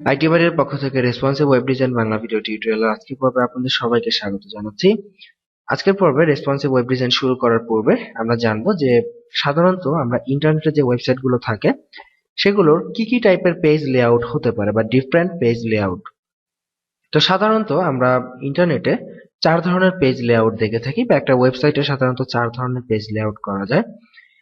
IT বাড়ির পক্ষ থেকে responsive web design Bangla video টিউটোরিয়ালের আজকের পর্বে আপনাদের সবাইকে স্বাগত জানাচ্ছি। আজকের পর্বে রেসপন্সিভ ওয়েব ডিজাইন শুরু করার পূর্বে আমরা জানবো যে সাধারণত আমরা ইন্টারনেটে যে ওয়েবসাইট গুলো থাকে সেগুলোর কি কি টাইপের পেজ লেআউট হতে পারে বা ডিফারেন্ট পেজ লেআউট। তো সাধারণত আমরা ইন্টারনেটে 4 ধরনের পেজ লেআউট দেখে থাকি, বা একটা ওয়েবসাইটে সাধারণত 4 ধরনের পেজ লেআউট করা যায়।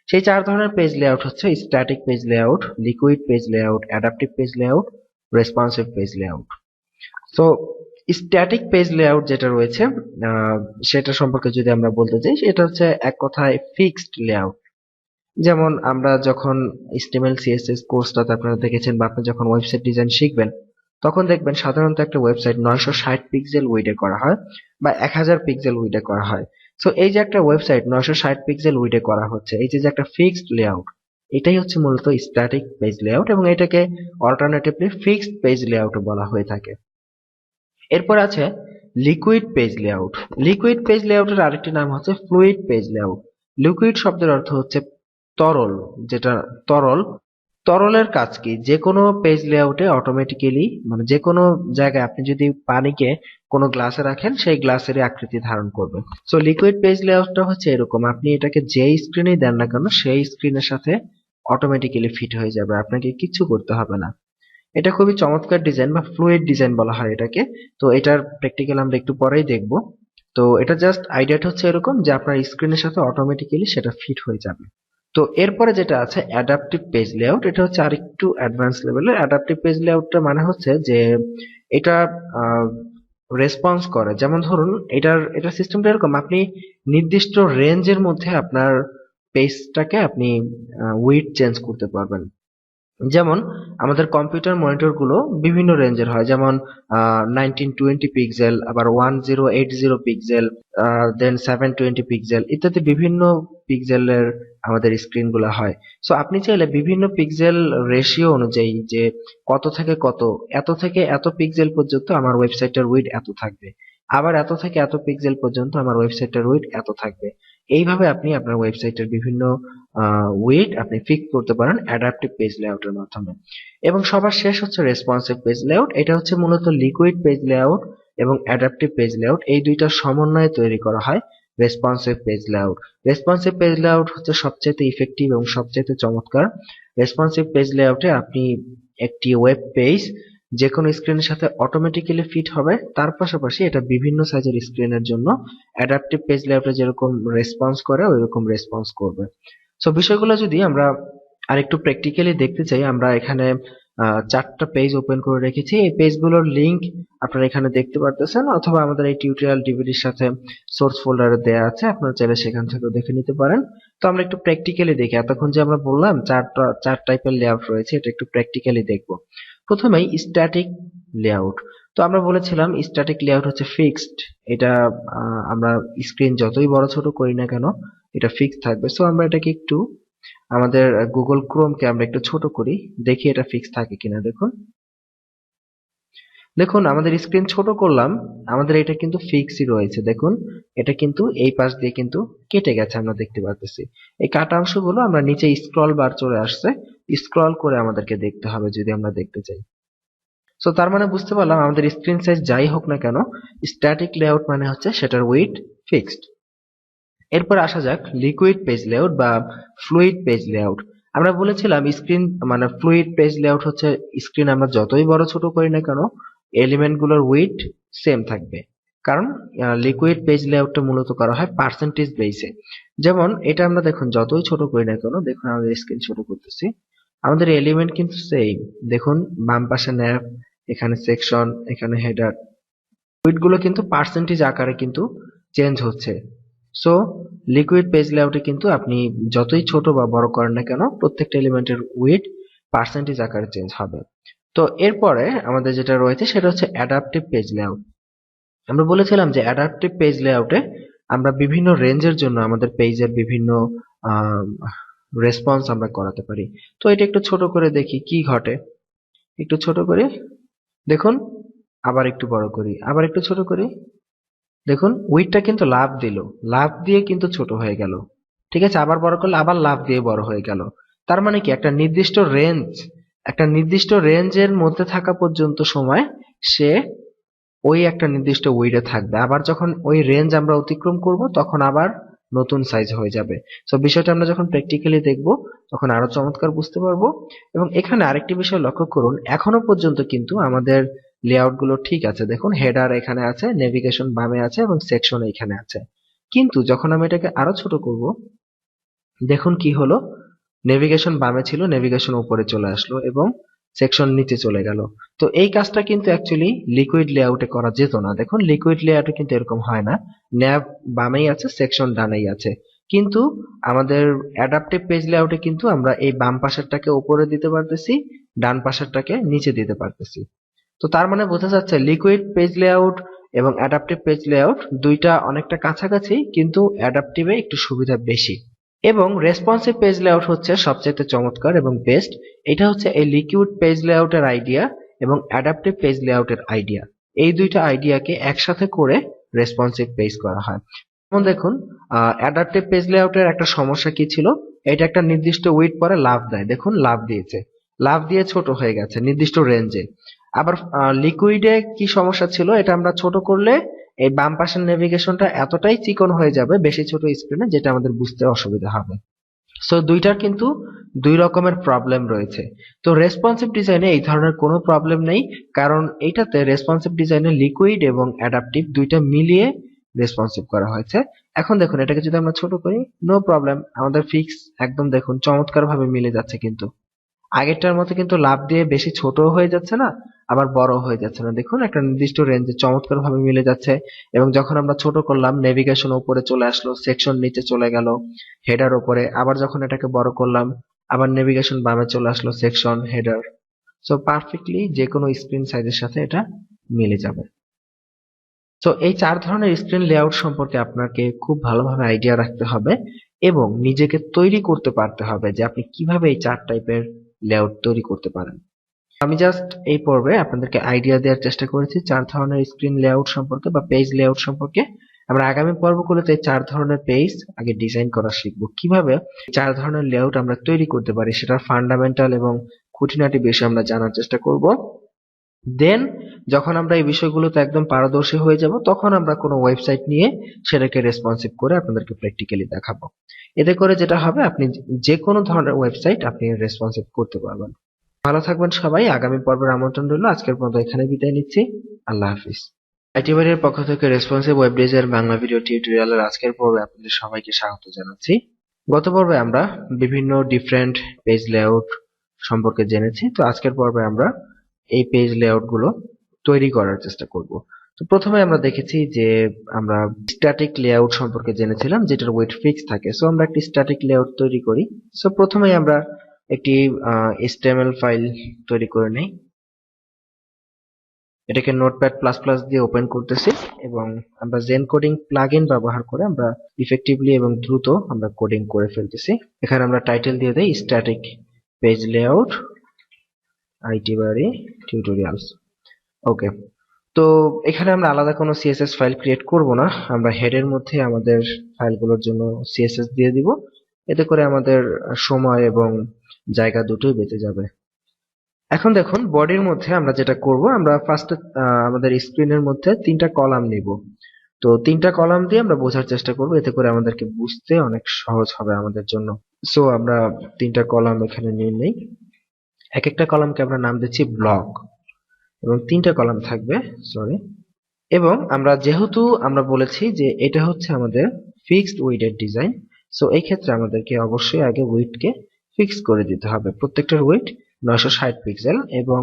সেই 4 ধরনের পেজ লেআউট হচ্ছে static page layout, liquid page layout, adaptive page layout, responsive page layout. তো স্ট্যাটিক পেজ লেআউট যেটা রয়েছে সেটা সম্পর্কে যদি আমরা বলতে চাই, সেটা হচ্ছে এক কথায় ফিক্সড লেআউট। যেমন আমরা যখন HTML CSS কোর্সটাতে আপনারা দেখেছেন, বা আপনি যখন ওয়েবসাইট ডিজাইন শিখবেন তখন দেখবেন সাধারণত একটা ওয়েবসাইট 960 পিক্সেল উইডে করা হয় বা 1000 পিক্সেল উইডে করা হয়। সো এই যে একটা ওয়েবসাইট 960 পিক্সেল উইডে করা হচ্ছে, এই যে একটা ফিক্সড লেআউট, এটাই হচ্ছে মূলত স্ট্যাটিক পেজ লেআউট, এবং এটাকে অল্টারনেটিভলি ফিক্সড পেজ লেআউট বলা হয়ে থাকে। এরপর আছে liquid page layout. Liquid page লেআউটের আরেকটি নাম হচ্ছে ফ্লুইড পেজ লেআউট। লিকুইড শব্দের অর্থ হচ্ছে তরল, যেটা তরল। তরলের কাজ কি? যে কোনো পেজ লেআউটে অটোমেটিক্যালি, মানে যে কোনো জায়গায় আপনি যদি পানিকে কোনো গ্লাসে রাখেন, সেই গ্লাসেরই আকৃতি ধারণ করবে। সো লিকুইড পেজ লেআউটটা হচ্ছে এরকম, আপনি এটাকে যেই স্ক্রিনেই দেন না কেন সেই স্ক্রিনের সাথে অটোমেটিক্যালি ফিট হয়ে যাবে, আপনাকে কিচ্ছু করতে হবে না। এটা খুবই চমৎকার ডিজাইন বা ফ্লুইড ডিজাইন বলা হয় এটাকে। তো এটার প্র্যাকটিক্যাল আমরা একটু পরেই দেখব। তো এটা জাস্ট আইডিয়াটা হচ্ছে এরকম যে আপনার স্ক্রিনের সাথে অটোমেটিক্যালি সেটা ফিট হয়ে যাবে। তো এরপরে যেটা আছে অ্যাডাপটিভ পেজ লেআউট, এটা হচ্ছে আরেকটু অ্যাডভান্স লেভেলের। অ্যাডাপটিভ পেজ লেআউটটা মানে হচ্ছে যে এটা রেসপন্স করে। যেমন ধরুন এটা সিস্টেমটা এরকম, আপনি নির্দিষ্ট রেঞ্জের মধ্যে আপনার পেজটাকে আপনি উইডথ চেঞ্জ করতে পারবেন। যেমন আমাদের কম্পিউটার মনিটর গুলো বিভিন্ন রেঞ্জের হয়, যেমন 1920 পিক্সেল, আবার 1080 পিক্সেল, দেন 720 পিক্সেল ইত্যাদি বিভিন্ন পিক্সেলের আমাদের স্ক্রিন গুলো হয়। সো আপনি চাইলে বিভিন্ন পিক্সেল রেশিও অনুযায়ী, যে কত থেকে কত, এত থেকে এত পিক্সেল পর্যন্ত আমার ওয়েবসাইটের উইডথ এত থাকবে, আবার এত থেকে এত পিক্সেল পর্যন্ত আমার ওয়েবসাইটের উইডথ এত থাকবে। এইভাবে আপনি আপনার ওয়েবসাইটের বিভিন্ন উইডথ আপনি ফিক্স করতে পারেন অ্যাডাপটিভ পেজ লেআউটের মাধ্যমে। এবং সবার শেষ হচ্ছে রেসপন্সিভ পেজ লেআউট। এটা হচ্ছে মূলত লিকুইড পেজ লেআউট এবং অ্যাডাপটিভ পেজ লেআউট, এই দুইটার সমন্বয়ে তৈরি করা হয় responsive page layout. Responsive page layout হচ্ছে সবচেয়ে ইফেক্টিভ এবং সবচেয়ে চমৎকার। রেসপন্সিভ পেজ লেআউটে আপনি একটি ওয়েব পেজ যে কোনো স্ক্রিনের সাথে অটোমেটিক্যালি ফিট হবে, তার পাশাপাশি এটা বিভিন্ন সাইজের স্ক্রিনের জন্য অ্যাডাপটিভ পেজ লেআউটে যেরকম রেসপন্স করে ওইরকম রেসপন্স করবে। সো বিষয়গুলো যদি আমরা আরেকটু প্র্যাকটিক্যালি দেখতে চাই, আমরা এখানে 4টা পেজ ওপেন করে রেখেছি। এই পেজগুলোর লিংক আপনারা এখানে দেখতে পারতেছেন, অথবা আমাদের এই টিউটোরিয়াল ডিভিডির সাথে সোর্স ফোল্ডারে দেয়া আছে, আপনারা চাইলে সেখান থেকেও দেখে নিতে পারেন। তো আমরা একটু প্র্যাকটিক্যালি দেখি। এতক্ষণ যে আমরা বললাম চার টাইপের লেআউট রয়েছে, এটা একটু প্র্যাকটিক্যালি দেখব। প্রথমেই স্ট্যাটিক লেআউট। তো আমরা বলেছিলাম স্ট্যাটিক লেআউট হচ্ছে ফিক্সড। এটা আমরা স্ক্রিন যতই বড় ছোট করি না কেন এটা ফিক্সড থাকবে। সো আমরা এটাকে একটু আমাদের গুগল ক্রোমকে আমরা একটু ছোট করি, দেখি এটা ফিক্স থাকে কিনা। দেখুন দেখুন আমাদের স্ক্রিন ছোট করলাম, আমাদের এটা কিন্তু ফিক্সই রয়েছে। দেখুন এটা কিন্তু এই পাশ দিয়ে কিন্তু কেটে গেছে, আমরা দেখতে পাচ্ছি। এই কাটা অংশগুলো আমরা নিচে স্ক্রল বার চলে আসছে, স্ক্রল করে আমাদেরকে দেখতে হবে যদি আমরা দেখতে চাই। সো তার মানে বুঝতে পারলাম আমাদের স্ক্রিন সাইজ যাই হোক না কেন, স্ট্যাটিক লেআউট মানে হচ্ছে সেটার উইডথ ফিক্সড। এরপর আসা যাক লিকুইড পেজ লেআউট বা ফ্লুইড পেজ লেআউট। আমরা বলেছিলাম স্ক্রিন মানে ফ্লুইড পেজ লেআউট হচ্ছে স্ক্রিন আমরা যতই বড় ছোট করি না কেন এলিমেন্ট গুলোর উইডথ সেম থাকবে। কারণ লিকুইড পেজ লেআউটটা মূলত করা হয় পার্সেন্টেজ বেসে। যেমন এটা আমরা দেখুন যতই ছোট করি না কেন, দেখুন আমাদের স্ক্রিন ছোট করতেছি, আমাদের এলিমেন্ট কিন্তু সেম। দেখুন বাম পাশে ন্যাভ, এখানে সেকশন, এখানে হেডার, উইডথ গুলো কিন্তু পার্সেন্টেজ আকারে কিন্তু চেঞ্জ হচ্ছে। সো লিকুইড পেজ লেআউটে কিন্তু আপনি যতই ছোট বা বড় করেন না কেন প্রত্যেকটা এলিমেন্টের উইডথ পার্সেন্টেজ আকারে চেঞ্জ হবে। তো এরপরে আমাদের যেটা রয়েছে সেটা হচ্ছে অ্যাডাপটিভ পেজ লেআউট। আমরা বলেছিলাম যে অ্যাডাপটিভ পেজ লেআউটে আমরা বিভিন্ন রেঞ্জের জন্য আমাদের পেজের বিভিন্ন রেসপন্স আমরা করাতে পারি। তো এটা একটু ছোট করে দেখি কি ঘটে। একটু ছোট করি, দেখুন, আবার একটু বড় করি, আবার একটু ছোট করি, দেখুন উইডথটা কিন্তু লাফ দিল, লাফ দিয়ে কিন্তু ছোট হয়ে গেল। ঠিক আছে, আবার বড় করলে আবার লাফ দিয়ে বড় হয়ে গেল। তার মানে কি একটা নির্দিষ্ট রেঞ্জ একটা নির্দিষ্ট রেঞ্জের মধ্যে থাকা পর্যন্ত সময় সে ওই একটা নির্দিষ্ট উইডে থাকবে, আবার যখন ওই রেঞ্জ আমরা অতিক্রম করব তখন আবার নতুন সাইজ হয়ে যাবে। সো বিষয়টা আমরা যখন প্র্যাকটিক্যালি দেখব তখন আরো চমৎকার বুঝতে পারবো। এবং এখানে আরেকটি বিষয় লক্ষ্য করুন, এখনো পর্যন্ত কিন্তু আমাদের লেআউট গুলো ঠিক আছে। দেখুন হেডার এখানে আছে, নেভিগেশন বামে আছে এবং সেকশন এখানে আছে। কিন্তু যখন আমি এটাকে আরো ছোট করব, দেখুন কি হলো, নেভিগেশন বামে ছিল, নেভিগেশন উপরে চলে আসলো এবং সেকশন নিচে চলে গেল। তো এই কাজটা কিন্তু অ্যাকচুয়ালি লিকুইড লেআউটে করা যেত না। দেখুন লিকুইড লেআউটে কিন্তু এরকম হয় না, ন্যাভ বামেই আছে, সেকশন ডানেই আছে। কিন্তু আমাদের অ্যাডাপটিভ পেজ লেআউটে কিন্তু আমরা এই বাম পাশেরটাকে উপরে দিতে পারতেছি, ডান পাশেরটাকে নিচে দিতে পারতেছি। তো তার মানে বোঝা যাচ্ছে লিকুইড পেজ লেআউট এবং অ্যাডাপটিভ পেজ লেআউট দুইটা অনেকটা কাছাকাছি, কিন্তু অ্যাডাপটিভে একটু সুবিধা বেশি। এবং রেসপন্সিভ পেজ লেআউট হচ্ছে সবচেয়ে চমৎকার এবং বেস্ট। এটা হচ্ছে এই লিকুইড পেজ লেআউটের আইডিয়া এবং অ্যাডাপটিভ পেজ লেআউটের আইডিয়া, এই দুইটা আইডিয়াকে একসাথে করে রেসপন্সিভ পেজ করা হয়। যেমন দেখুন, অ্যাডাপটিভ পেজ লেআউটের একটা সমস্যা কি ছিল, এটা একটা নির্দিষ্ট উইডথ পরে লাফ দেয়। দেখুন লাফ দিয়েছে, লাফ দিয়ে ছোট হয়ে গেছে নির্দিষ্ট রেঞ্জে। আবার লিকুইডে কি সমস্যা ছিল, এটা আমরা ছোট করলে এই বাম পাশের নেভিগেশনটা এতটাই চিকন হয়ে যাবে বেশি ছোট স্ক্রিনে, যেটা আমাদের বুঝতে অসুবিধা হবে। সো দুইটার কিন্তু দুই রকমের প্রবলেম রয়েছে। তো রেসপন্সিভ ডিজাইনে এই ধরনের কোনো প্রবলেম নেই, কারণ এইটাতে রেসপন্সিভ ডিজাইনে লিকুইড এবং অ্যাডাপটিভ দুইটা মিলিয়ে রেসপন্সিভ করা হয়েছে। এখন দেখুন এটাকে যদি আমরা ছোট করি, নো প্রবলেম, আমাদের ফিক্স একদম দেখুন চমৎকার ভাবে মিলে যাচ্ছে। কিন্তু আগেরটার মতো কিন্তু লাফ দিয়ে বেশি ছোট হয়ে যাচ্ছে না, আবার বড় হয়ে যাচ্ছে না। দেখুন একটা নির্দিষ্ট রেঞ্জে চমৎকার ভাবে মিলে যাচ্ছে। এবং যখন আমরা ছোট করলাম, নেভিগেশন উপরে চলে আসলো, সেকশন নিচে চলে গেল, হেডার উপরে। আবার যখন এটাকে বড় করলাম, আবার নেভিগেশন বামে চলে আসলো, সেকশন, হেডার। সো পারফেক্টলি যে কোনো স্ক্রিন সাইজের সাথে এটা মিলে যাবে। তো এই চার ধরনের স্ক্রিন লেআউট সম্পর্কে আপনাকে খুব ভালোভাবে আইডিয়া রাখতে হবে এবং নিজেকে তৈরি করতে পারতে হবে যে আপনি কিভাবে এই চার টাইপের লেআউট তৈরি করতে পারেন। আমি জাস্ট এই পর্বে আপনাদেরকে আইডিয়া দেওয়ার চেষ্টা করেছি চার ধরনের স্ক্রিন লেআউট সম্পর্কে বা পেজ লেআউট সম্পর্কে। আমরা আগামী পর্বগুলোতে চার ধরনের পেজ আগে ডিজাইন করা শিখবো, কিভাবে চার ধরনের লেআউট আমরা তৈরি করতে পারি সেটার ফান্ডামেন্টাল এবং খুঁটিনাটি বিষয় আমরা জানার চেষ্টা করব। দেন যখন আমরা এই বিষয়গুলোতে একদম পারদর্শী হয়ে যাব, তখন আমরা কোনো ওয়েবসাইট নিয়ে সেটাকে রেসপন্সিভ করে আপনাদেরকে প্র্যাকটিক্যালি দেখাবো। এতে করে যেটা হবে, আপনি যে কোনো ধরনের ওয়েবসাইট আপনি রেসপন্সিভ করতে পারবেন। ভালো থাকবেন সবাই, আগামী পর্বের আমন্ত্রণ রইল। আজকের মতো এখানে বিদায় নিচ্ছি, আল্লাহ হাফিজ। আইটি বাড়ির পক্ষ থেকে responsive web design Bangla video টিউটোরিয়ালের আজকের পর্বে আপনাদের সবাইকে স্বাগত জানাচ্ছি। গত পর্বে আমরা বিভিন্ন ডিফারেন্ট পেজ লেআউট সম্পর্কে জেনেছি। তো আজকের পর্বে আমরা এই পেজ লেআউট গুলো তৈরি করার চেষ্টা করব। তো প্রথমে আমরা দেখেছি যে আমরা স্ট্যাটিক লেআউট সম্পর্কে জেনেছিলাম, যেটার ওয়েট ফিক্স থাকে। সো আমরা একটি স্ট্যাটিক লেআউট তৈরি করি। সো প্রথমেই আমরা একটি HTML ফাইল তৈরি করে নেই। এটাকে নোটপ্যাড প্লাস প্লাস দিয়ে ওপেন করতেছি এবং আমরা জেন কোডিং প্লাগইন ব্যবহার করে আমরা ইফেক্টিভলি এবং দ্রুত আমরা কোডিং করে ফেলতেছি। এখানে আমরা টাইটেল দিয়ে দেই স্ট্যাটিক পেজ লেআউট আইটি বাড়ি টিউটোরিয়ালস। ওকে, তো এখানে আমরা আলাদা কোনো সিএসএস ফাইল ক্রিয়েট করব না, আমরা হেডের মধ্যে আমাদের ফাইলগুলোর জন্য সিএসএস দিয়ে দিব। এতে করে আমাদের সময় এবং জায়গা দুটোই বেঁচে যাবে। এখন দেখুন বডির মধ্যে আমরা যেটা করব, আমরা ফার্স্টে আমাদের স্ক্রিনের মধ্যে তিনটা কলাম নিব। তো তিনটা কলাম দিয়ে আমরা বোঝার চেষ্টা করব, এতে করে আমাদেরকে বুঝতে অনেক সহজ হবে আমাদের জন্য। সো আমরা তিনটা কলাম এখানে নিয়ে নেই। এক একটা কলামকে আমরা নাম দিচ্ছি ব্লক এবং তিনটা কলাম থাকবে, সরি। এবং আমরা যেহেতু আমরা বলেছি যে এটা হচ্ছে আমাদের ফিক্সড উইডথের ডিজাইন, সো এই ক্ষেত্রে আমাদেরকে অবশ্যই আগে উইডথকে ফিক্স করে দিতে হবে। প্রত্যেকটার উইডথ 960 পিক্সেল। এবং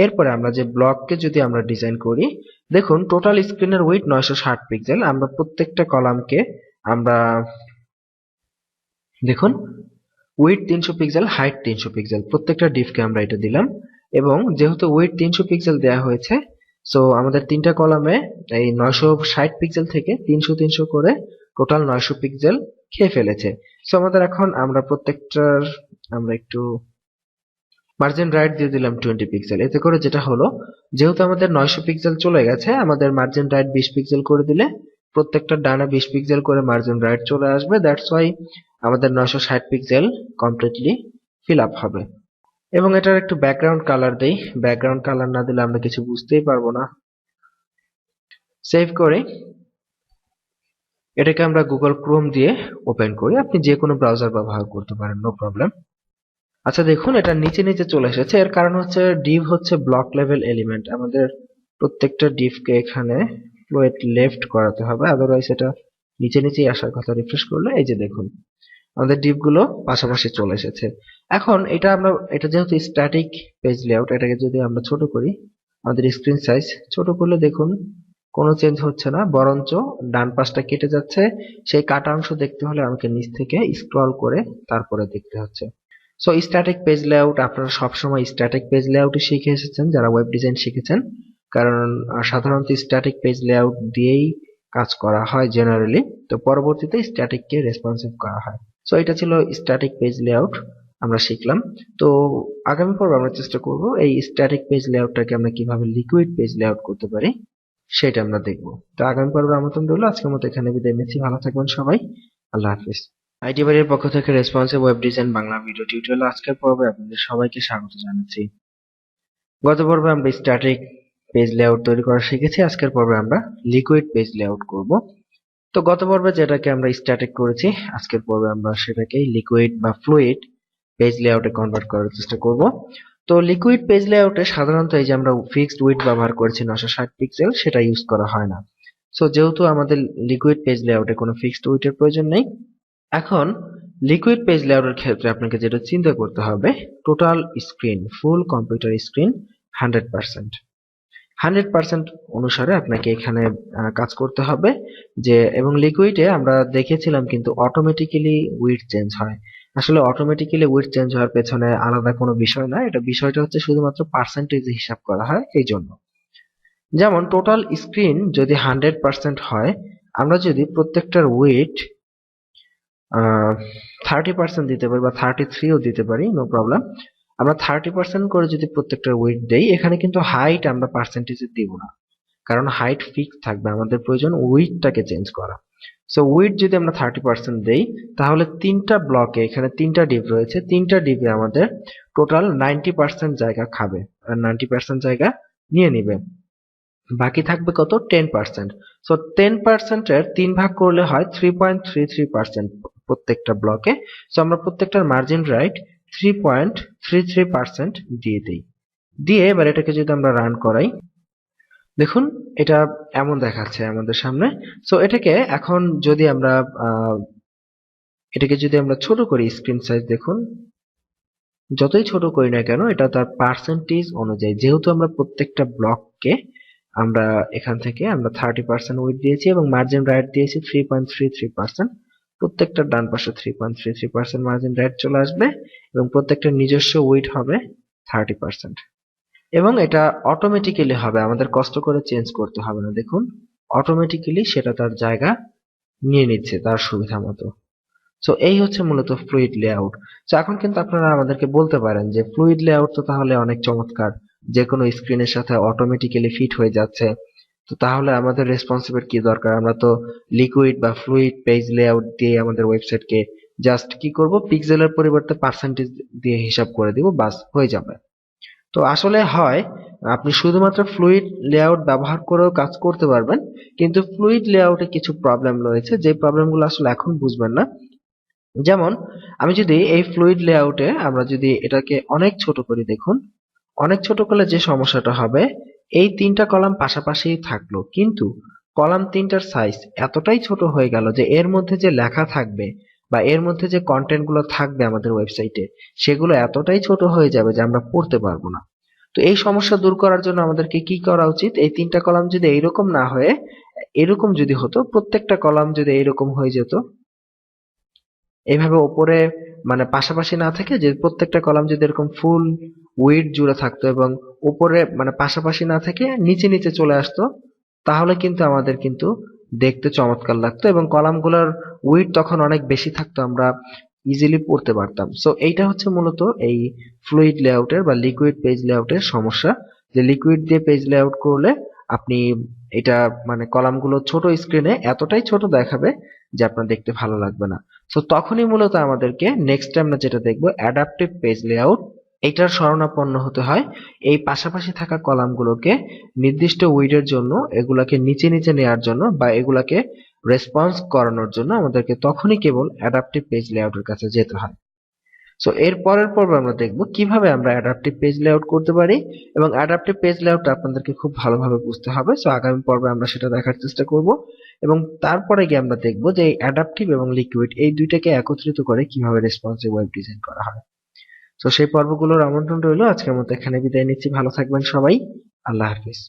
এরপরে আমরা যে ব্লককে যদি আমরা ডিজাইন করি, দেখুন টোটাল স্ক্রিনের উইডথ 960 পিক্সেল। আমরা প্রত্যেকটা কলামকে আমরা দেখুন উইডথ 300 পিক্সেল, হাইট 300 পিক্সেল, প্রত্যেকটা ডিভকে আমরা এটা দিলাম। এবং যেহেতু উইডথ 300 পিক্সেল দেওয়া হয়েছে, সো আমাদের তিনটা কলামে এই 960 পিক্সেল থেকে 300 300 করে টোটাল 900 পিক্সেল খেয়ে ফেলেছে। সো আমাদের এখন আমরা প্রত্যেকটার আমরা একটু মার্জিন রাইট দিয়ে দিলাম 20 পিক্সেল। এতে করে যেটা হলো, যেহেতু আমাদের 900 পিক্সেল চলে গেছে, আমাদের মার্জিন রাইট 20 পিক্সেল করে দিলে প্রত্যেকটা ডানে 20 পিক্সেল করে মার্জিন রাইট চলে আসবে। দ্যাটস ওয়াই আমাদের 960 পিক্সেল কমপ্লিটলি ফিল আপ হবে। এবং এটার একটু ব্যাকগ্রাউন্ড কালার দেই। ব্যাকগ্রাউন্ড কালার না দিলে আমরা কিছু বুঝতেই পারবো না। সেভ করে এটাকে আমরা গুগল ক্রোম দিয়ে ওপেন করি। আপনি যে কোনো ব্রাউজার ব্যবহার করতে পারেন, নো প্রবলেম। আচ্ছা দেখুন, এটা নিচে নিচে চলে এসেছে। এর কারণ হচ্ছে ডিভ হচ্ছে ব্লক লেভেল এলিমেন্ট। আমাদের প্রত্যেকটা ডিভকে এখানে ফ্লোট লেফট করাতে হবে, আদারওয়াইজ এটা নিচে নিচেই আসার কথা। রিফ্রেশ করলে এই যে দেখুন আমাদের ডিভ গুলো পাশাপাশি চলে এসেছে। এখন এটা যেহেতু স্ট্যাটিক পেজ লেআউট, এটাকে যদি আমরা ছোট করি, আমাদের স্ক্রিন সাইজ ছোট করলে দেখুন কোনো চেঞ্জ হচ্ছে না, বরঞ্চ ডান পাশটা কেটে যাচ্ছে। সেই কাটা অংশ দেখতে হলে আমাকে নিচ থেকে স্ক্রল করে তারপরে দেখতে হচ্ছে। সো স্ট্যাটিক পেজ লেআউট, আপনারা সবসময় স্ট্যাটিক পেজ লেআউটই শিখে এসেছেন যারা ওয়েব ডিজাইন শিখেছেন, কারণ সাধারণত স্ট্যাটিক পেজ লেআউট দিয়েই কাজ করা হয় জেনারেলি। তো পরবর্তীতে স্ট্যাটিককে রেসপন্সিভ করা হয়। সো এটা ছিল স্ট্যাটিক পেজ লেআউট, আমরা শিখলাম। তো আগামী পর্বে আমরা চেষ্টা করব এই স্ট্যাটিক পেজ লেআউটটাকে আমরা কিভাবে লিকুইড পেজ লেআউট করতে পারি সেটা আমরা দেখব। তো আগামী পর্বে আমন্ত্রণ রইল। আজকের মতো এখানে বিদায় নিচ্ছি। ভালো থাকবেন সবাই। আল্লাহ হাফিজ। আইটি বাড়ির পক্ষ থেকে responsive web design Bangla video tutorial আজকের পর্বে আপনাদের সবাইকে স্বাগত জানাচ্ছি। গত পর্বে আমরা স্ট্যাটিক পেজ লেআউট তৈরি করা শিখেছি। আজকের পর্বে আমরা লিকুইড পেজ লেআউট করব। তো গত পর্বে যেটাকে আমরা স্ট্যাটিক করেছি, আজকের পর্বে আমরা সেটাকে লিকুইড বা ফ্লুইড পেজ লেআউটে কনভার্ট করার চেষ্টা করব। তো লিকুইড পেজ লেআউটে সাধারণত এই যে আমরা ফিক্সড উইডথ ব্যবহার করেছি 960 পিক্সেল, সেটা ইউজ করা হয় না। সো যেহেতু আমাদের লিকুইড পেজ লেআউটে কোনো ফিক্সড উইডথের প্রয়োজন নেই, এখন লিকুইড পেজ লেআউটের ক্ষেত্রে আপনাকে যেটা চিন্তা করতে হবে, টোটাল স্ক্রিন, ফুল কম্পিউটার স্ক্রিন 100%। 100% অনুসারে আপনাকে এখানে কাজ করতে হবে। যে এবং লিকুইডে আমরা দেখেছিলাম কিন্তু অটোমেটিক্যালি উইডথ চেঞ্জ হয়। আসলে অটোমেটিক্যালি উইডথ চেঞ্জ হওয়ার পেছনে আলাদা কোনো বিষয় না, এটা বিষয়টা হচ্ছে শুধুমাত্র পার্সেন্টেজ হিসাব করা হয় এই জন্য। যেমন টোটাল স্ক্রিন যদি 100% হয়, আমরা যদি প্রত্যেকটার উইডথ 30% দিতে পারি বা 33ও দিতে পারি, নো প্রবলেম। আমরা 30% করে যদি প্রত্যেকটার উইডথ দেই, এখানে কিন্তু হাইট আমরা পার্সেন্টেজে দিব না, কারণ হাইট ফিক্স থাকবে। আমাদের প্রয়োজন উইডথটাকে চেঞ্জ করা। সো উইডথ যদি আমরা 30% দেই, তাহলে তিনটা ব্লকে, এখানে তিনটা ডিভ রয়েছে, তিনটা ডিভে আমাদের টোটাল 90% জায়গা খাবে আর 90% জায়গা নিয়ে নিবে। বাকি থাকবে কত? 10%। সো 10% এর 3 ভাগ করলে হয় 3.33% প্রত্যেকটা ব্লকে। সো আমরা প্রত্যেকটার মার্জিন রাইট 3.33% দিয়ে দিই। দিয়ে এবার এটাকে যদি আমরা রান করাই, দেখুন এটা এমন দেখাচ্ছে আমাদের সামনে। সো এটাকে যদি আমরা ছোট করি, স্ক্রিন সাইজ দেখুন, যতই ছোট করি না কেন এটা তার পার্সেন্টেজ অনুযায়ী, যেহেতু আমরা প্রত্যেকটা ব্লককে আমরা এখান থেকে আমরা 30% উইডথ দিয়েছি এবং মার্জিন রাইট দিয়েছি 3.33%। প্রত্যেকটার ডান পাশে 3.33% মার্জিন রাইট চলে আসবে এবং প্রত্যেকটার নিজস্ব উইডথ হবে 30%। এবং এটা অটোমেটিক্যালি হবে, আমাদের কষ্ট করে চেঞ্জ করতে হবে না। দেখুন অটোমেটিক্যালি সেটা তার জায়গা নিয়ে নিচ্ছে তার সুবিধা মতো। সো এই হচ্ছে মূলত ফ্লুইড লেআউট। তো এখন কিন্তু আপনারা আমাদেরকে বলতে পারেন যে ফ্লুইড লেআউট তো তাহলে অনেক চমৎকার, যে কোনো স্ক্রিনের সাথে অটোমেটিক্যালি ফিট হয়ে যাচ্ছে। তো তাহলে আমাদের রেসপন্সিভের কি দরকার? আমরা তো লিকুইড বা ফ্লুইড পেজ লেআউট দিয়ে আমাদের ওয়েবসাইটকে জাস্ট কি করব, পিক্সেলের পরিবর্তে পার্সেন্টেজ দিয়ে হিসাব করে দিব, বাস হয়ে যাবে। তো আসলে হয় আপনি শুধুমাত্র ফ্লুইড লেআউট ব্যবহার করেও কাজ করতে পারবেন, কিন্তু ফ্লুইড লেআউটে কিছু প্রবলেম রয়েছে, যে প্রবলেমগুলো আসলে এখন বুঝবেন না। যেমন আমি যদি এই ফ্লুইড লেআউটে আমরা যদি এটাকে অনেক ছোট করি, দেখুন অনেক ছোট করলে যে সমস্যাটা হবে, এই তিনটা কলাম পাশাপাশি থাকলো কিন্তু কলাম তিনটার সাইজ এতটাই ছোট হয়ে গেল যে এর মধ্যে যে লেখা থাকবে বা এর মধ্যে যে কন্টেন্ট গুলো থাকবে আমাদের ওয়েবসাইটে, সেগুলো এতটাই ছোট হয়ে যাবে যে আমরা পড়তে পারবো না। তো এই সমস্যা দূর করার জন্য আমাদেরকে কি করা উচিত? এই তিনটা কলাম যদি এইরকম না হয়ে এরকম যদি হতো, প্রত্যেকটা কলাম যদি এইরকম হয়ে যেত, এইভাবে ওপরে মানে পাশাপাশি না থেকে, যে প্রত্যেকটা কলাম যদি এরকম ফুল উইডথ জুড়ে থাকতো এবং উপরে মানে পাশাপাশি না থেকে নিচে নিচে চলে আসতো, তাহলে কিন্তু আমাদের কিন্তু দেখতে চমৎকার লাগতো এবং কলামগুলোর উইডথ তখন অনেক বেশি থাকতো, আমরা ইজিলি পড়তে পারতাম। সো এইটা হচ্ছে মূলত এই ফ্লুইড লেআউটের বা লিকুইড পেজ লেআউটের সমস্যা, যে লিকুইড দিয়ে পেজ লেআউট করলে আপনি এটা মানে কলামগুলো ছোট স্ক্রিনে এতটাই ছোট দেখাবে যে আপনার দেখতে ভালো লাগবে না। সো তখনই মূলত আমাদেরকে নেক্সট টাইম আমরা যেটা দেখবো অ্যাডাপটিভ পেজ লেআউট এইটার শরণাপন্ন হতে হয় এই পাশাপাশি থাকা কলামগুলোকে নির্দিষ্ট উইডের জন্য এগুলাকে নিচে নিচে নেওয়ার জন্য বা এগুলাকে রেসপন্স করানোর জন্য আমাদেরকে তখনই কেবল অ্যাডাপটিভ পেজ লেআউটের কাছে যেতে হয়। সো এর পরের পর্বে আমরা দেখব কিভাবে আমরা অ্যাডাপটিভ পেজ লেআউট করতে পারি এবং অ্যাডাপটিভ পেজ লেআউটটা আপনাদেরকে খুব ভালোভাবে বুঝতে হবে। সো আগামী পর্বে আমরা সেটা দেখার চেষ্টা করব এবং তারপরে গিয়ে আমরা দেখব যে এই অ্যাডাপটিভ এবং লিকুইড এই দুইটাকে একত্রিত করে কিভাবে রেসপন্সিভ ওয়েব ডিজাইন করা হয়। তো সেই পর্বগুলোর আমন্ত্রণ রইল। আজকের মতো এখানে বিদায় নিচ্ছি। ভালো থাকবেন সবাই। আল্লাহ হাফিজ।